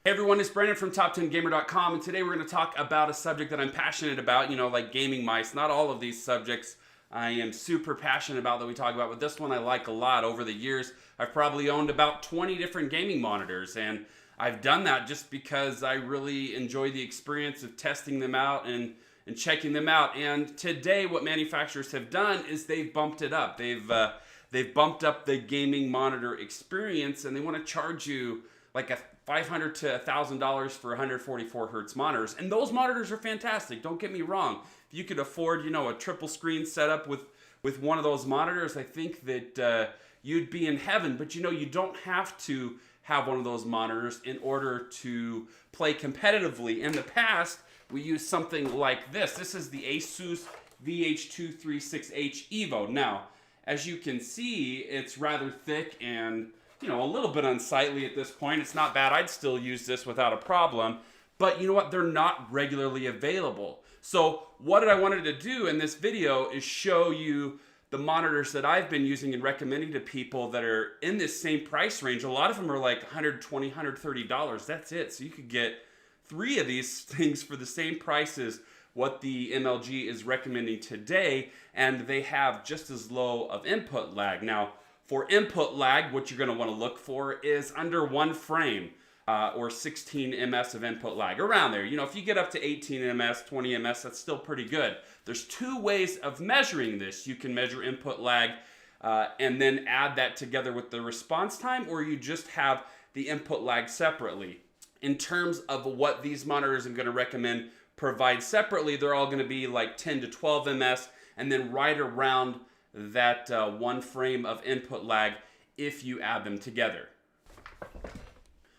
Hey everyone, it's Brandon from Top10Gamer.com, and today we're going to talk about a subject that I'm passionate about, like gaming mice. Not all of these subjects I am super passionate about that we talk about, but this one I like a lot. Over the years, I've probably owned about 20 different gaming monitors, and I've done that just because I really enjoy the experience of testing them out and checking them out. And today, what manufacturers have done is they've bumped it up. They've bumped up the gaming monitor experience, and they want to charge you like a $500 to $1,000 for 144 hertz monitors. And those monitors are fantastic, don't get me wrong. If you could afford, a triple screen setup with one of those monitors, I think that you'd be in heaven. But you don't have to have one of those monitors in order to play competitively. In the past, we used something like this. This is the Asus VH236H Evo. Now, as you can see, it's rather thick and a little bit unsightly at this point. It's not bad. I'd still use this without a problem. But you know what? They're not regularly available. So what I wanted to do in this video is show you the monitors that I've been using and recommending to people that are in this same price range. A lot of them are like $120, $130. That's it. So you could get 3 of these things for the same price as what the MLG is recommending today. And they have just as low of input lag. Now, for input lag, what you're going to want to look for is under 1 frame or 16 ms of input lag, around there. If you get up to 18 ms, 20 ms, that's still pretty good. There's 2 ways of measuring this. You can measure input lag and then add that together with the response time, or you just have the input lag separately. In terms of what these monitors I'm going to recommend provide separately, they're all going to be like 10 to 12 ms, and then right around that 1 frame of input lag if you add them together.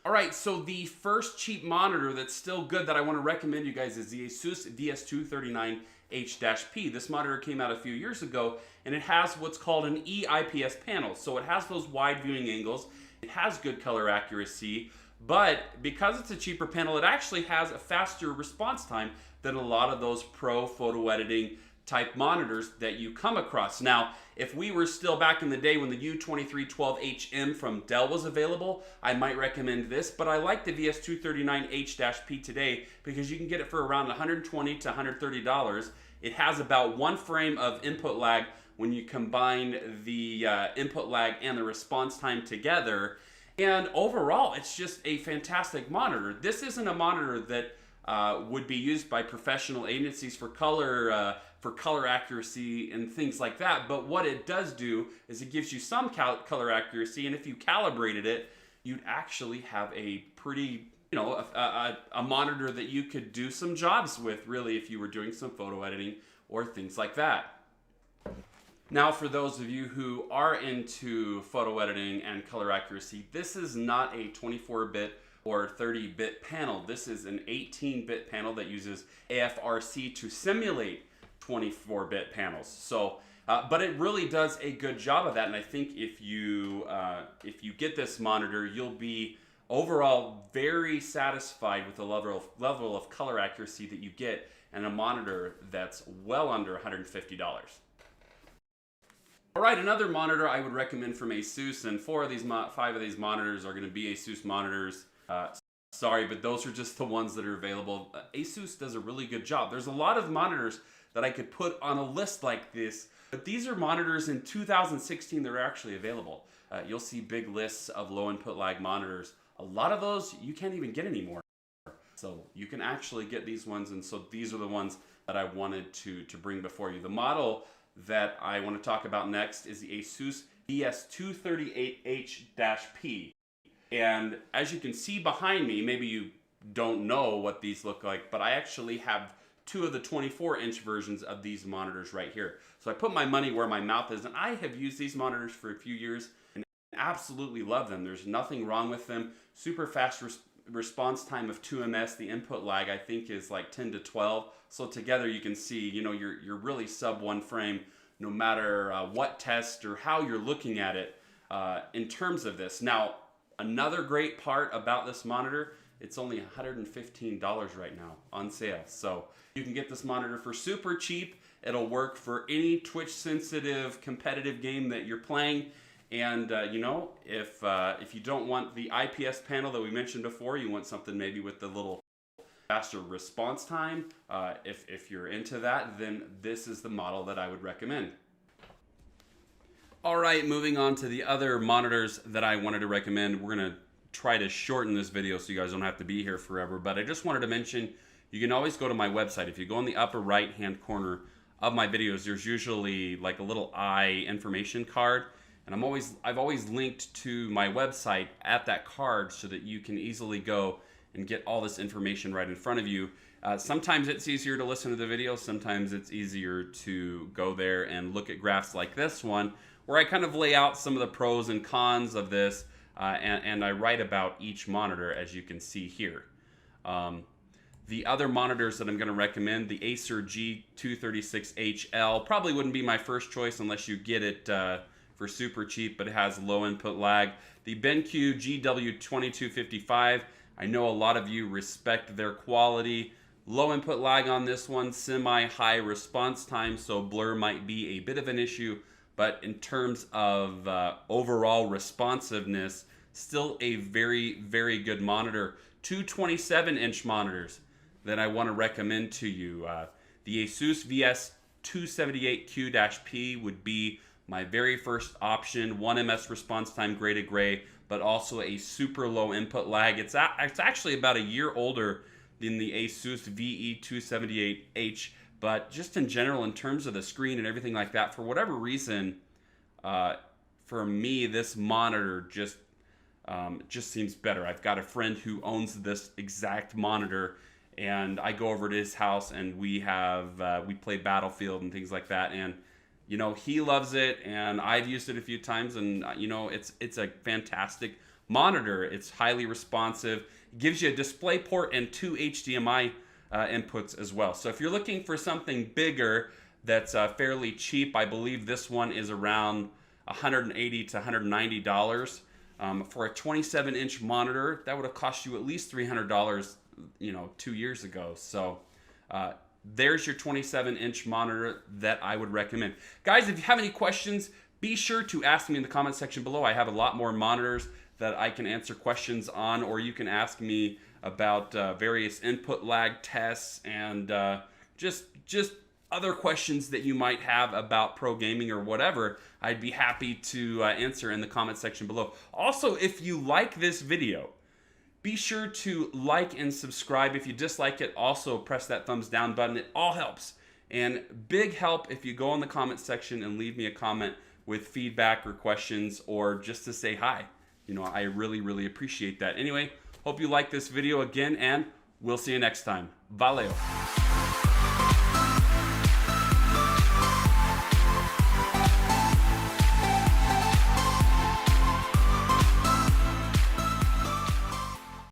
All right, so the first cheap monitor that's still good that I want to recommend you guys is the Asus VS239H-P. This monitor came out a few years ago, and it has what's called an E-IPS panel. So it has those wide viewing angles, it has good color accuracy, but because it's a cheaper panel, it actually has a faster response time than a lot of those pro photo editing type monitors that you come across. Now, if we were still back in the day when the U2312HM from Dell was available, I might recommend this, but I like the VS239H-P today because you can get it for around $120 to $130. It has about 1 frame of input lag when you combine the input lag and the response time together. And overall, it's just a fantastic monitor. This isn't a monitor that would be used by professional agencies for color accuracy and things like that. But what it does do is it gives you some color accuracy, and if you calibrated it, you'd actually have a pretty, a monitor that you could do some jobs with, really, if you were doing some photo editing or things like that. Now, for those of you who are into photo editing and color accuracy, this is not a 24-bit or 30-bit panel. This is an 18-bit panel that uses AFRC to simulate 24-bit panels. So, but it really does a good job of that. And I think if you get this monitor, you'll be overall very satisfied with the level of color accuracy that you get in a monitor that's well under $150. All right, another monitor I would recommend from Asus, and 5 of these monitors are going to be Asus monitors. Sorry, but those are just the ones that are available. Asus does a really good job. There's a lot of monitors that I could put on a list like this, but these are monitors in 2016 that are actually available. You'll see big lists of low input lag monitors. A lot of those you can't even get anymore. So you can actually get these ones, and so these are the ones that I wanted to bring before you. The model that I want to talk about next is the Asus VS238H-P. And as you can see behind me, maybe you don't know what these look like, but I actually have 2 of the 24-inch versions of these monitors right here. So I put my money where my mouth is, and I have used these monitors for a few years and absolutely love them. There's nothing wrong with them. Super fast response time of 2 ms. The input lag, I think, is like 10 to 12. So together you can see, you're really sub 1 frame no matter what test or how you're looking at it in terms of this. Now, another great part about this monitor, it's only $115 right now on sale. So you can get this monitor for super cheap. It'll work for any Twitch sensitive competitive game that you're playing. And you know, if you don't want the IPS panel that we mentioned before, you want something maybe with the little faster response time. If you're into that, then this is the model that I would recommend. All right, moving on to the other monitors that I wanted to recommend. We're gonna try to shorten this video so you guys don't have to be here forever, but I just wanted to mention you can always go to my website. If you go in the upper right hand corner of my videos, there's usually like a little eye information card, and I've always linked to my website at that card so that you can easily go and get all this information right in front of you. Sometimes it's easier to listen to the video, sometimes it's easier to go there and look at graphs like this one, where I kind of lay out some of the pros and cons of this, and I write about each monitor, as you can see here. The other monitors that I'm going to recommend, the Acer G236HL, probably wouldn't be my first choice unless you get it for super cheap, but it has low input lag. The BenQ GW2255, I know a lot of you respect their quality. Low input lag on this one, semi-high response time, so blur might be a bit of an issue, but in terms of overall responsiveness, still a very, very good monitor. Two 27-inch monitors that I want to recommend to you. The Asus VS278Q-P would be my very first option. 1 ms response time graded gray, but also a super low input lag. It's actually about a year older than the Asus VE278H, but just in general, in terms of the screen and everything like that, for whatever reason, for me, this monitor just seems better. I've got a friend who owns this exact monitor, and I go over to his house and we play Battlefield and things like that, and you know, he loves it, and I've used it a few times, and you know, it's a fantastic monitor. It's highly responsive. It gives you a display port and 2 HDMI inputs as well. So if you're looking for something bigger that's fairly cheap, I believe this one is around $180 to $190. For a 27-inch monitor, that would have cost you at least $300, you know, 2 years ago. So there's your 27-inch monitor that I would recommend. Guys, if you have any questions, be sure to ask me in the comment section below. I have a lot more monitors that I can answer questions on, or you can ask me about various input lag tests and just other questions that you might have about pro gaming or whatever. I'd be happy to answer in the comment section below. Also, if you like this video, be sure to like and subscribe. If you dislike it, also press that thumbs down button. It all helps. And big help if you go in the comment section and leave me a comment with feedback or questions, or just to say hi. You know, I really, really appreciate that. Anyway, hope you like this video again, and we'll see you next time. Valeu!